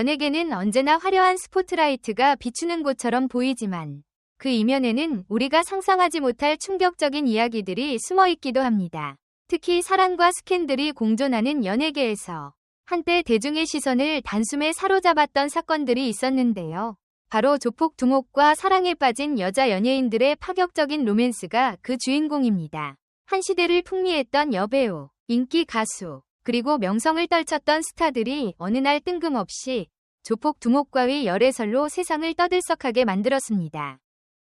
연예계는 언제나 화려한 스포트라이트가 비추는 곳처럼 보이지만 그 이면에는 우리가 상상하지 못할 충격적인 이야기들이 숨어 있기도 합니다. 특히 사랑과 스캔들이 공존하는 연예계에서 한때 대중의 시선을 단숨에 사로잡았던 사건들이 있었는데요. 바로 조폭 두목과 사랑에 빠진 여자 연예인들의 파격적인 로맨스가 그 주인공입니다. 한 시대를 풍미했던 여배우, 인기 가수, 그리고 명성을 떨쳤던 스타들이 어느 날 뜬금없이 조폭 두목과의 열애설로 세상을 떠들썩하게 만들었습니다.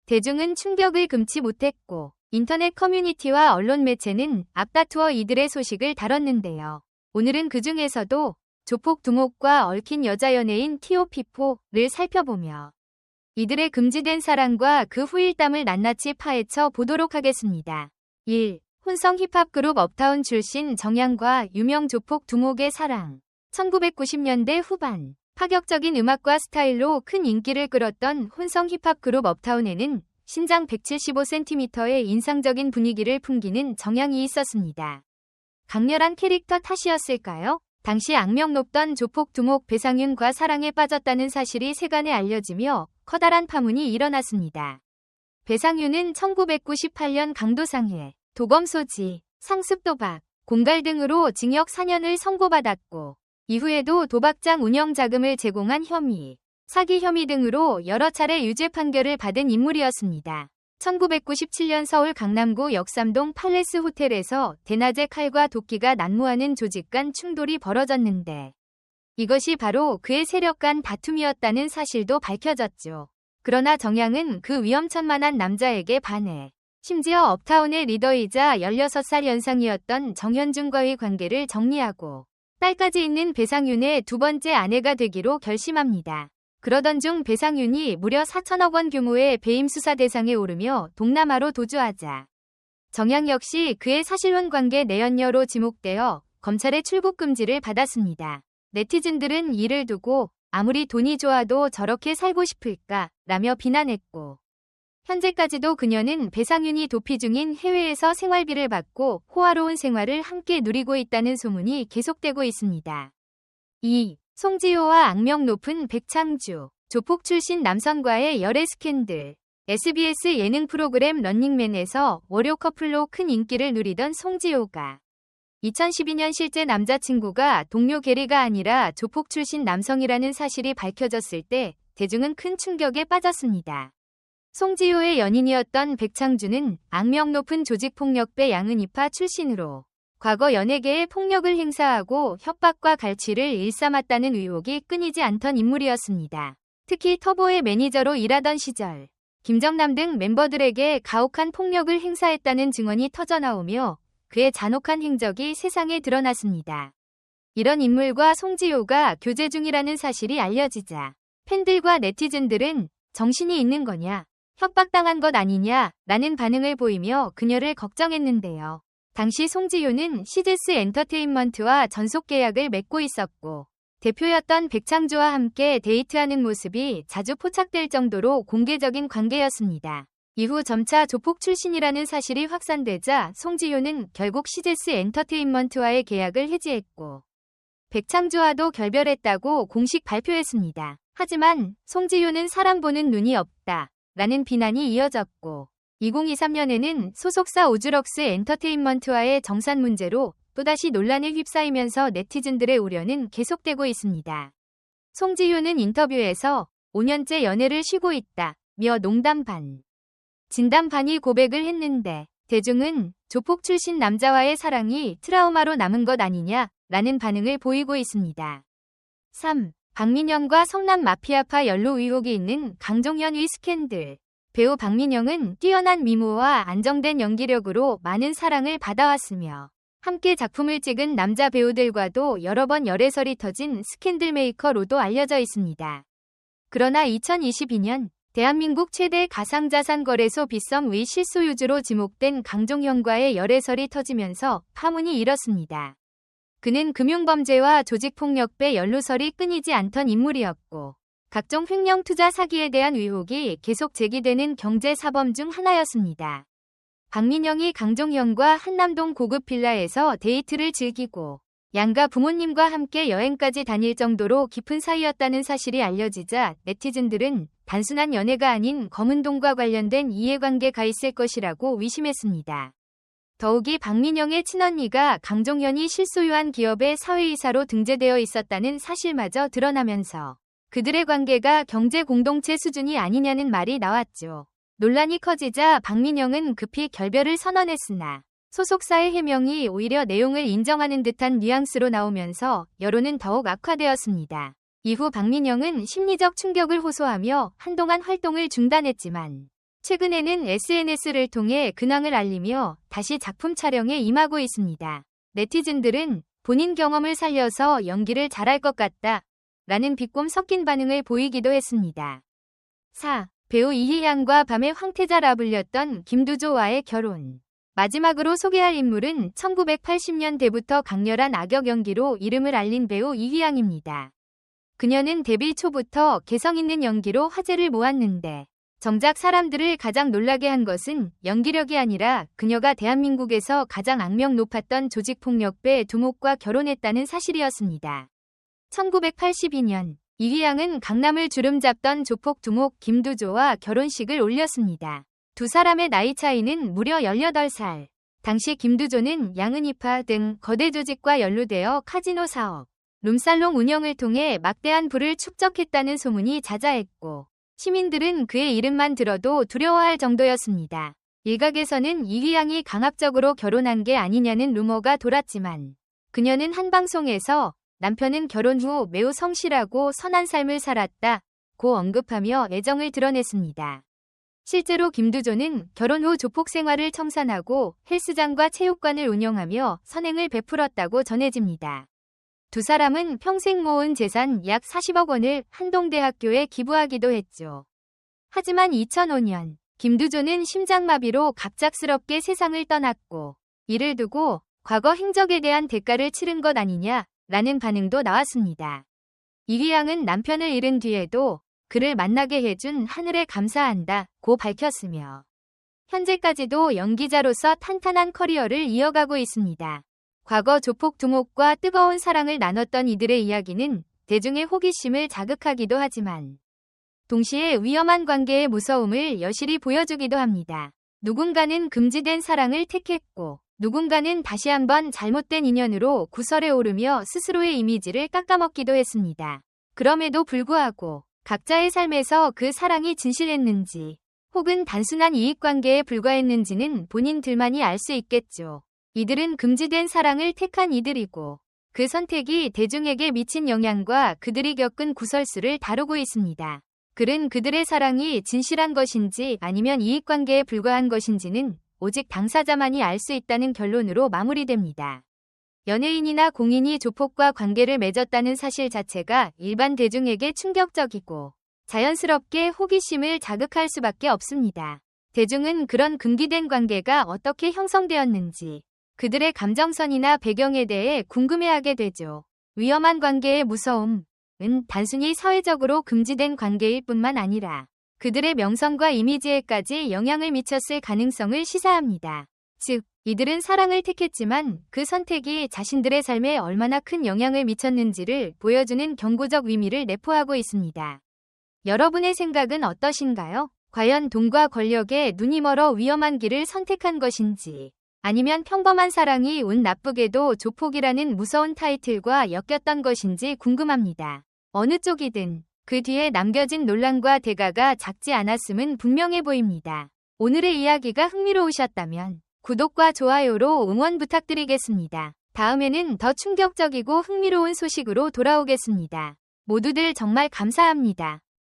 대중은 충격을 금치 못했고 인터넷 커뮤니티와 언론 매체는 앞다투어 이들의 소식을 다뤘는데요. 오늘은 그 중에서도 조폭 두목과 얽힌 여자 연예인 TOP4를 살펴보며 이들의 금지된 사랑과 그 후일담을 낱낱이 파헤쳐 보도록 하겠습니다. 1. 혼성 힙합 그룹 업타운 출신 정양과 유명 조폭 두목의 사랑. 1990년대 후반 파격적인 음악과 스타일로 큰 인기를 끌었던 혼성 힙합 그룹 업타운에는 신장 175cm의 인상적인 분위기를 풍기는 정양이 있었습니다. 강렬한 캐릭터 탓이었을까요? 당시 악명 높던 조폭 두목 배상윤과 사랑에 빠졌다는 사실이 세간에 알려지며 커다란 파문이 일어났습니다. 배상윤은 1998년 강도상해, 도검소지, 상습도박, 공갈 등으로 징역 4년을 선고받았고 이후에도 도박장 운영 자금을 제공한 혐의, 사기 혐의 등으로 여러 차례 유죄 판결을 받은 인물이었습니다. 1997년 서울 강남구 역삼동 팔레스 호텔에서 대낮에 칼과 도끼가 난무하는 조직 간 충돌이 벌어졌는데 이것이 바로 그의 세력 간 다툼이었다는 사실도 밝혀졌죠. 그러나 정양은 그 위험천만한 남자에게 반해 심지어 업타운의 리더이자 16살 연상이었던 정현중과의 관계를 정리하고 딸까지 있는 배상윤의 두 번째 아내가 되기로 결심합니다. 그러던 중 배상윤이 무려 4천억 원 규모의 배임 수사 대상에 오르며 동남아로 도주하자 정양 역시 그의 사실혼 관계 내연녀로 지목되어 검찰의 출국 금지를 받았습니다. 네티즌들은 이를 두고 아무리 돈이 좋아도 저렇게 살고 싶을까 라며 비난했고 현재까지도 그녀는 배상윤이 도피 중인 해외에서 생활비를 받고 호화로운 생활을 함께 누리고 있다는 소문이 계속되고 있습니다. 2. 송지효와 악명 높은 백창주, 조폭 출신 남성과의 열애 스캔들. SBS 예능 프로그램 런닝맨에서 월요 커플로 큰 인기를 누리던 송지효가 2012년 실제 남자친구가 동료 게리가 아니라 조폭 출신 남성이라는 사실이 밝혀졌을 때 대중은 큰 충격에 빠졌습니다. 송지효의 연인이었던 백창주는 악명 높은 조직폭력배 양은이파 출신으로 과거 연예계에 폭력을 행사하고 협박과 갈취를 일삼았다는 의혹이 끊이지 않던 인물이었습니다. 특히 터보의 매니저로 일하던 시절 김정남 등 멤버들에게 가혹한 폭력을 행사했다는 증언이 터져나오며 그의 잔혹한 행적이 세상에 드러났습니다. 이런 인물과 송지효가 교제 중이라는 사실이 알려지자 팬들과 네티즌들은 정신이 있는 거냐, 협박당한 것 아니냐 라는 반응을 보이며 그녀를 걱정했는데요. 당시 송지효는 시제스 엔터테인먼트와 전속 계약을 맺고 있었고 대표였던 백창주와 함께 데이트하는 모습이 자주 포착될 정도로 공개적인 관계였습니다. 이후 점차 조폭 출신이라는 사실이 확산되자 송지효는 결국 시제스 엔터테인먼트와의 계약을 해지했고 백창주와도 결별했다고 공식 발표했습니다. 하지만 송지효는 사람 보는 눈이 없다 라는 비난이 이어졌고 2023년에는 소속사 오즈럭스 엔터테인먼트와의 정산 문제로 또다시 논란에 휩싸이면서 네티즌들의 우려는 계속되고 있습니다. 송지효는 인터뷰에서 5년째 연애를 쉬고 있다며 농담 반, 진담 반이 고백을 했는데 대중은 조폭 출신 남자와의 사랑이 트라우마로 남은 것 아니냐라는 반응을 보이고 있습니다. 3. 박민영과 성남 마피아파 연루 의혹이 있는 강종현의 스캔들. 배우 박민영은 뛰어난 미모와 안정된 연기력으로 많은 사랑을 받아왔으며 함께 작품을 찍은 남자 배우들과도 여러 번 열애설이 터진 스캔들 메이커로도 알려져 있습니다. 그러나 2022년 대한민국 최대 가상자산 거래소 빗썸의 실소유주로 지목된 강종현과의 열애설이 터지면서 파문이 일었습니다. 그는 금융범죄와 조직폭력배 연루설이 끊이지 않던 인물이었고 각종 횡령 투자 사기에 대한 의혹이 계속 제기되는 경제사범 중 하나였습니다. 박민영이 강종현과 한남동 고급 빌라에서 데이트를 즐기고 양가 부모님과 함께 여행까지 다닐 정도로 깊은 사이였다는 사실이 알려지자 네티즌들은 단순한 연애가 아닌 검은동과 관련된 이해관계가 있을 것이라고 의심했습니다. 더욱이 박민영의 친언니가 강종현이 실소유한 기업의 사회이사로 등재되어 있었다는 사실마저 드러나면서 그들의 관계가 경제 공동체 수준이 아니냐는 말이 나왔죠. 논란이 커지자 박민영은 급히 결별을 선언했으나 소속사의 해명이 오히려 내용을 인정하는 듯한 뉘앙스로 나오면서 여론은 더욱 악화되었습니다. 이후 박민영은 심리적 충격을 호소하며 한동안 활동을 중단했지만 최근에는 SNS를 통해 근황을 알리며 다시 작품 촬영에 임하고 있습니다. 네티즌들은 본인 경험을 살려서 연기를 잘할 것 같다 라는 비꼼 섞인 반응을 보이기도 했습니다. 4. 배우 이희양과 밤의 황태자라 불렸던 김두조와의 결혼. 마지막으로 소개할 인물은 1980년대부터 강렬한 악역 연기로 이름을 알린 배우 이희양입니다. 그녀는 데뷔 초부터 개성 있는 연기로 화제를 모았는데 정작 사람들을 가장 놀라게 한 것은 연기력이 아니라 그녀가 대한민국에서 가장 악명 높았던 조직폭력배 두목과 결혼했다는 사실이었습니다. 1982년 이희양은 강남을 주름잡던 조폭 두목 김두조와 결혼식을 올렸습니다. 두 사람의 나이 차이는 무려 18살. 당시 김두조는 양은이파 등 거대 조직과 연루되어 카지노 사업, 룸살롱 운영을 통해 막대한 부를 축적했다는 소문이 자자했고 시민들은 그의 이름만 들어도 두려워할 정도였습니다. 일각에서는 이희양이 강압적으로 결혼한 게 아니냐는 루머가 돌았지만 그녀는 한 방송에서 남편은 결혼 후 매우 성실하고 선한 삶을 살았다고 언급하며 애정을 드러냈습니다. 실제로 김두조는 결혼 후 조폭 생활을 청산하고 헬스장과 체육관을 운영하며 선행을 베풀었다고 전해집니다. 두 사람은 평생 모은 재산 약 40억 원을 한동대학교에 기부하기도 했죠. 하지만 2005년 김두조는 심장마비로 갑작스럽게 세상을 떠났고 이를 두고 과거 행적에 대한 대가를 치른 것 아니냐라는 반응도 나왔습니다. 이희양은 남편을 잃은 뒤에도 그를 만나게 해준 하늘에 감사한다고 밝혔으며 현재까지도 연기자로서 탄탄한 커리어를 이어가고 있습니다. 과거 조폭 두목과 뜨거운 사랑을 나눴던 이들의 이야기는 대중의 호기심을 자극하기도 하지만 동시에 위험한 관계의 무서움을 여실히 보여주기도 합니다. 누군가는 금지된 사랑을 택했고 누군가는 다시 한번 잘못된 인연으로 구설에 오르며 스스로의 이미지를 깎아먹기도 했습니다. 그럼에도 불구하고 각자의 삶에서 그 사랑이 진실했는지 혹은 단순한 이익관계에 불과했는지는 본인들만이 알 수 있겠죠. 이들은 금지된 사랑을 택한 이들이고 그 선택이 대중에게 미친 영향과 그들이 겪은 구설수를 다루고 있습니다. 글은 그들의 사랑이 진실한 것인지 아니면 이익관계에 불과한 것인지는 오직 당사자만이 알 수 있다는 결론으로 마무리됩니다. 연예인이나 공인이 조폭과 관계를 맺었다는 사실 자체가 일반 대중에게 충격적이고 자연스럽게 호기심을 자극할 수밖에 없습니다. 대중은 그런 금기된 관계가 어떻게 형성되었는지 그들의 감정선이나 배경에 대해 궁금해하게 되죠. 위험한 관계의 무서움은 단순히 사회적으로 금지된 관계일 뿐만 아니라 그들의 명성과 이미지에까지 영향을 미쳤을 가능성을 시사합니다. 즉, 이들은 사랑을 택했지만 그 선택이 자신들의 삶에 얼마나 큰 영향을 미쳤는지를 보여주는 경고적 의미를 내포하고 있습니다. 여러분의 생각은 어떠신가요? 과연 돈과 권력에 눈이 멀어 위험한 길을 선택한 것인지 아니면 평범한 사랑이 운 나쁘게도 조폭이라는 무서운 타이틀과 엮였던 것인지 궁금합니다. 어느 쪽이든 그 뒤에 남겨진 논란과 대가가 작지 않았음은 분명해 보입니다. 오늘의 이야기가 흥미로우셨다면 구독과 좋아요로 응원 부탁드리겠습니다. 다음에는 더 충격적이고 흥미로운 소식으로 돌아오겠습니다. 모두들 정말 감사합니다.